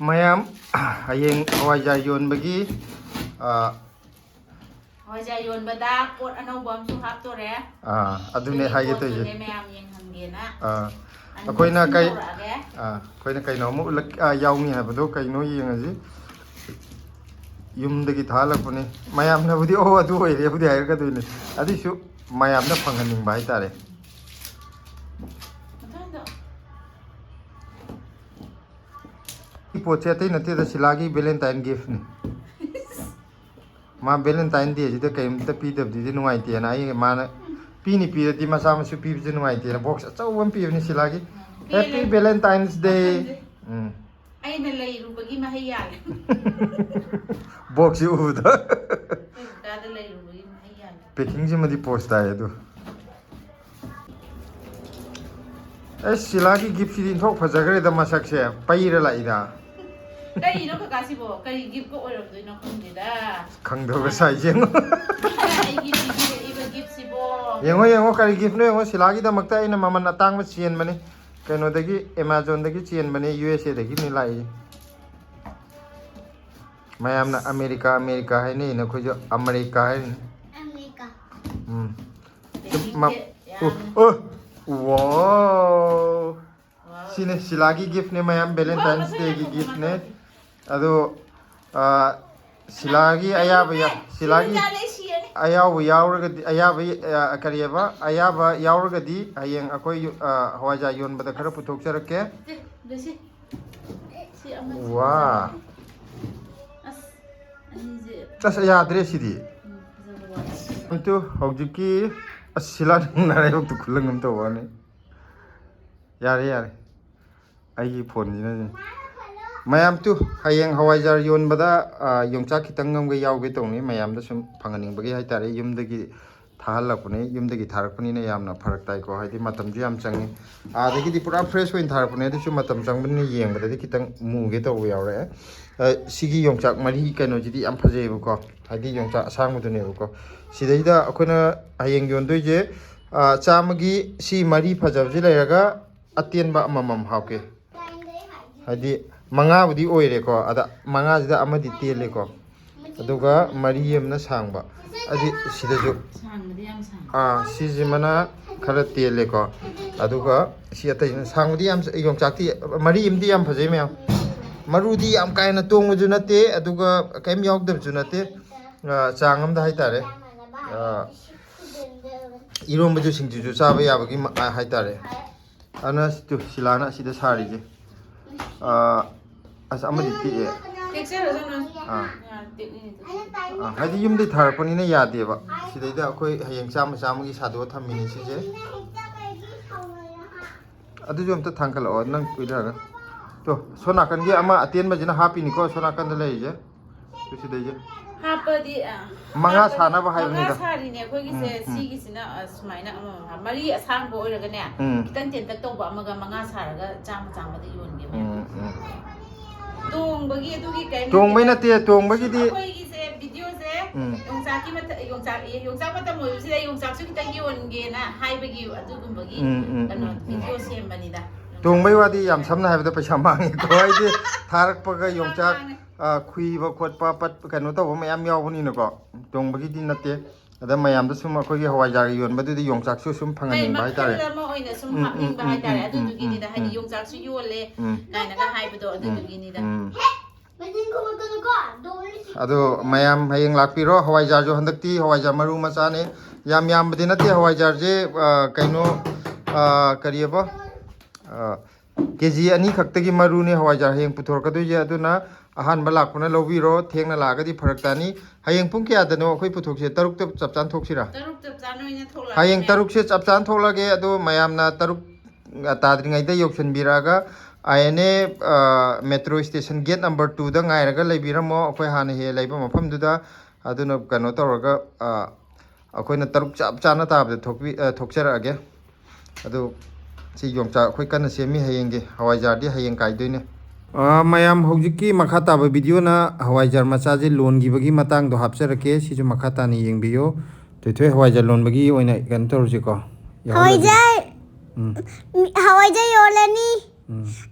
mayam hayeng hawaijar yonbagi hawaijar yonbada pot anauba amsu haptore adune haye to je mayam yenghangena akoina kai akoina kai no mu yauni habado kai no yengaji yumdagi thalakune mayam na budi o adu oire budi hayga doine adisu mayam na phanganing bai tare पोचे ते नते the सिलागी Valentine gift ने मा Valentine day जिते कयम त P दब दि नुवाई ते ना आई माना पीनी पी दि मसा मसु पी बि नुवाई ते बॉक्स अचौ वम पी नि सिलागी हैप्पी वैलेंटाइन्स डे आई न लई रुबगी महै याल बॉक्स उ द का द लई रुबगी महै याल पैकिंग जे मदि पोस्ट आए दो ए सिलागी गिफ्ट सिदिन थोक फजगरे द मसक से पैरा लाइदा कई नो कासिबो कई गिफ्ट को ओरब दोइनो खंगदेदा खंगदो साइ जेंगो आई गिफ्ट इबो गिफ्ट सिबो yengo yengo kari gift no yengo silagi da makta ina maman atang ma chien mani keno dagi Amazon dagi chien mani USA dagi ni lai mayam na America hai ni na khojo America hai wow sine silagi gift ne mayam Valentine's Day gi gift ne ado silagi ayaba ya silagi ayaw yauragadi ayaba kariyaba ayaba yauragadi hayeng akoi hawaja yon bada khara puthok charake wa tas ya adre sidi untu hojiki asila nare tu khulangam to wane yare ai phone ni na mayam tu hayeng hawaijar yon bada yongchak kitang ngam ga yaw ge tongni mayam da sum phanganing bagi hai tare yum dagi thalakune yum dagi tharakpani na yamna pharak tai ko haidi matam ju yam changi dagi di pura fresh oin tharakune di sum matam changbani yeng bada di kitang mu ge to yawre sigi yongchak mari kaino jidi am phajei bu ko haidi yongchak asang mu ne bu ko sidai da akona hayeng yon doi je chamagi si mari phajab ji lairaga atien ba amamam hauke haidi manga budi oire ko ada manga jida amadi tele ko aduga mariyem na sangba adi sida ju sangdi yam sang siji mana khara tele ko aduga si atai sangdi yam yongchakti mariyem di yam phajei me marudi yam kaina tongmu ju nate aduga kaim yawdab ju nate changam da hai tare irom ju singju ju chaba yabagi hai tare ana stu silana sida sari je as amadi ti hadi yumdi tharapani na yade ba sidai da akoi hayeng chama chamagi sado thamini sije adu jom ta thangkal o nang kuidara to sona kan ge ama atien ma jina happy ni ko sona kan da lei je to sidai je hapadi manga sana ba hai ni da sari ne koi gi se si gi sina sumaina ama mari asang bo oiraga ne kitan ten tak tawba amaga manga saraga chama da yonge tongbagi adugi kai tongbai na te tongbagi di koi gi se video se yongchak ki mata yongchak mata mo si da yongchak su kitan yonge na haibagi adugumbagi kano video sembani da tongbai wadi yam samna haibda paisa mangi ko ai di tharak paga yongchak khuiba khotpa pat kano to mayam yawbani na ko tongbagi di nate ada mayam da sum akoi hawaijar yon badu di yongchak su sum phangani bai tare ma oina sum haping bai tare adu dugi ni da hadi yongchak su yole kaina ga haibdo adu dugi ni da ado mayam hayeng lakpiro hawaijar jo handakti hawaijar maru macha ne yam badi nate hawaijar je kaino kariyaba keji ani khaktagi maru ne hawaijar hayeng puthor kadoi je aduna ahan balak puna lobiro thengna lagadi pharak tani hayeng pung kya dano khoi puthok se taruk tap chapchan thoksira taruk chapchan oina thola hayeng taruk se chapchan tholage ado mayam na taruk tadringai da yoksan biraga ayane metro station gate number 2 da ngairaga leibiramo akhoi hana he leiba mafam duda aduna kano tawraga akoina taruk chapchana tabda thokchara age ado si yongcha akhoi kana semi hayenge hawaijar di hayeng kaidoine mayam hojiki makata ba video na hawaijar macha je loan gi bagi matang do hapsarake si ju makata ni yengbiyo toithoi hawaijar loan bagi oina kan torji ko hawaijar yolani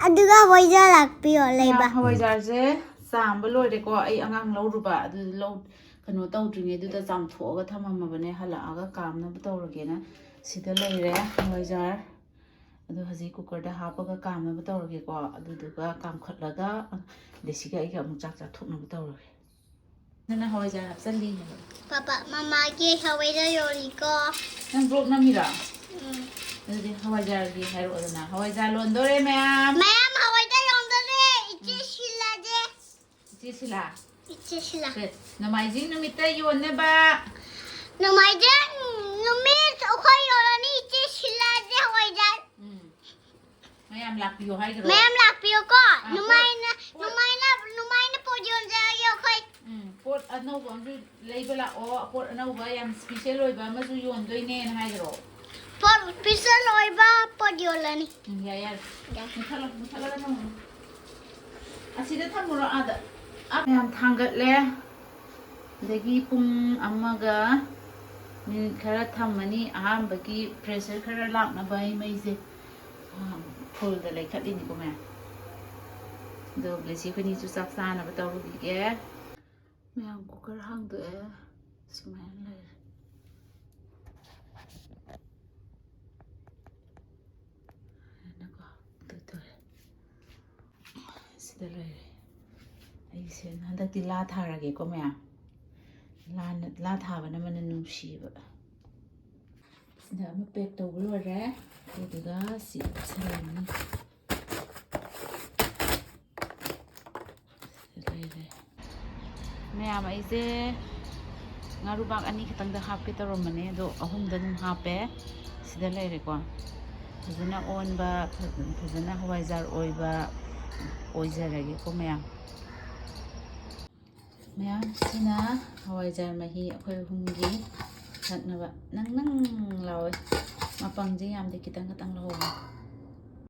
aduga hawaijar lakpiyo leba. Hawaijarse ꯆꯥꯝꯕ ꯂꯣꯏꯔꯦꯀꯣ ꯑꯩ ꯑꯉꯥꯡ ꯂꯧꯔꯨꯕ ꯑꯗꯨ ꯀꯩꯅꯣ ꯇꯧꯗ꯭ꯔꯤꯉꯩꯗꯨꯗ ꯆꯥꯝꯊꯣꯛꯑꯒ ꯊꯝꯃꯝꯃꯕꯅꯦ ꯍꯜꯂꯛꯑꯒ ꯀꯥꯝꯅꯕ ꯇꯧꯔꯒꯦꯅ ꯁꯤꯗ ꯂꯩꯔꯦ ꯍꯋꯥꯏꯖꯥꯔ ꯑꯗꯨ ꯍꯧꯖꯤꯛ ꯀꯨꯀꯔꯗ ꯍꯥꯞꯄꯒ ꯀꯥꯝꯅꯕ ꯇꯧꯔꯒꯦꯀꯣ ꯑꯗꯨꯗꯨꯒ ꯀꯥꯝꯈꯠꯂꯒ ꯂꯦꯁꯤꯒ ꯑꯩꯒ ꯑꯃꯨꯛ ꯆꯥꯛ ꯆꯥꯊꯣꯛꯅꯕ ꯇꯧꯔꯒꯦ ꯅꯪꯅ ꯍꯋꯥꯏꯖꯥꯔ ꯍꯥꯞꯆꯜꯂꯤ Papa, mamaගේ hawaijar yoriko. ꯅꯪ ꯕ꯭ꯂꯣꯛ ꯅꯝꯃꯤꯔꯣ ꯑꯗꯨꯗꯤ ꯍꯋꯥꯏꯖꯥꯔꯒꯤ ꯍꯥꯏꯔꯛꯑꯣꯗꯅ ꯍꯋꯥꯏꯖꯥꯔ ꯂꯣꯟꯗꯣꯔꯦ ꯃꯌꯥꯝ Ma'am, hawaijar yondore. Iche shilade. ꯏꯆꯦ ꯁꯤꯂꯥ Iche shila. ꯅꯣꯡꯃꯥꯏꯖꯤꯡ ꯅꯨꯃꯤꯠꯇ ꯌꯣꯟꯅꯕ Numaijar numit okhoi yorani iche shilade hawaijar. ꯃꯌꯥꯝ ꯂꯥꯛꯄꯤꯌꯣ ꯍꯥꯏꯈ꯭ꯔꯣ Ma'am lakpiyo ko. Numaina podiyon jage okhoi. ꯄꯣꯠ ꯑꯅꯧꯕ ꯑꯃꯁꯨ ꯂꯩꯕ ꯂꯥꯛꯑꯣ ꯄꯣꯠ ꯑꯅꯧꯕ ꯌꯥꯝ ꯁ꯭ꯄꯤꯁꯦꯜ ꯑꯣꯏꯕ ꯑꯃꯁꯨ ꯌꯣꯟꯗꯣꯏꯅꯦꯅ ꯍꯥꯏꯈ꯭ꯔꯣ Por pisal oiba podiyolani. ꯌꯥꯏ ꯌꯥꯔꯦ ꯃꯨꯊꯠꯂꯒ ꯊꯝꯃꯨꯔꯣ ꯑꯁꯤꯗ ꯊꯝꯃꯨꯔꯣ ꯑꯥꯗ ꯃꯌꯥꯝ ꯊꯥꯡꯒꯠꯂꯦ ꯑꯗꯒꯤ ꯄꯨꯡ ꯑꯃꯒ ꯃꯤꯅꯤꯠ ꯈꯔ ꯊꯝꯃꯅꯤ ꯑꯍꯥꯟꯕꯒꯤ ꯄ꯭ꯔꯦꯁꯔ ꯈꯔ ꯂꯥꯛꯅꯕ ꯑꯩ ꯃꯩꯁꯦ ꯐꯨꯜꯗ ꯂꯩꯈꯠꯂꯤꯅꯤꯀꯣ ꯃꯌꯥꯝ ꯑꯗꯣ ꯕ꯭ꯂꯦꯁꯤ ꯑꯩꯈꯣꯏꯅꯤꯁꯨ ꯆꯥꯛ ꯆꯥꯅꯕ ꯇꯧꯔꯨꯈꯤꯒꯦ ꯃꯌꯥꯝ ꯀꯨꯀꯔ ꯍꯥꯡꯗꯣꯛꯑꯦ ꯁꯨꯃꯥꯏꯅ ꯂꯩꯔꯦ ꯁꯤꯗ ꯂꯩꯔꯦ ꯑꯩꯁꯦ ꯍꯟꯗꯛꯇꯤ ꯂꯥ ꯊꯥꯔꯒꯦꯀꯣ ꯃꯌꯥꯝ ꯂꯥ ꯊꯥꯕꯅ ꯃꯅꯝ ꯅꯨꯡꯁꯤꯕ ꯁꯤꯗ ꯑꯃ ꯄꯦꯛ ꯇꯧꯕ ꯂꯣꯏꯔꯦ ꯑꯗꯨꯗꯨꯒ ꯁꯤ ꯎꯞꯁꯜꯂꯅꯤ ꯁꯤꯗ ꯂꯩꯔꯦ ꯃꯌꯥꯝ ꯑꯩꯁꯦ ꯉꯥꯔꯨꯕꯥꯛ 2 ꯈꯛꯇꯪꯗ ꯍꯥꯞꯀꯦ ꯇꯧꯔꯝꯕꯅꯦ ꯑꯗꯣ 3ꯗ ꯑꯗꯨꯝ ꯍꯥꯞꯄꯦ ꯁꯤꯗ ꯂꯩꯔꯦꯀꯣ ꯐꯖꯅ ꯑꯣꯟꯕ ꯐꯖꯅ ꯍꯋꯥꯏꯖꯥꯔ ꯑꯣꯏꯖꯔꯒꯦꯀꯣ ꯃꯌꯥꯝ ꯁꯤꯅ ꯍꯋꯥꯏꯖꯥꯔ ꯃꯍꯤ ꯑꯩꯈꯣꯏ 3ꯒꯤ ꯊꯛꯅꯕ ꯅꯪ ꯂꯥꯎꯋꯦ ꯃꯄꯪꯁꯦ ꯌꯥꯝꯗꯤ ꯈꯤꯇꯪ ꯂꯧꯍꯧꯕ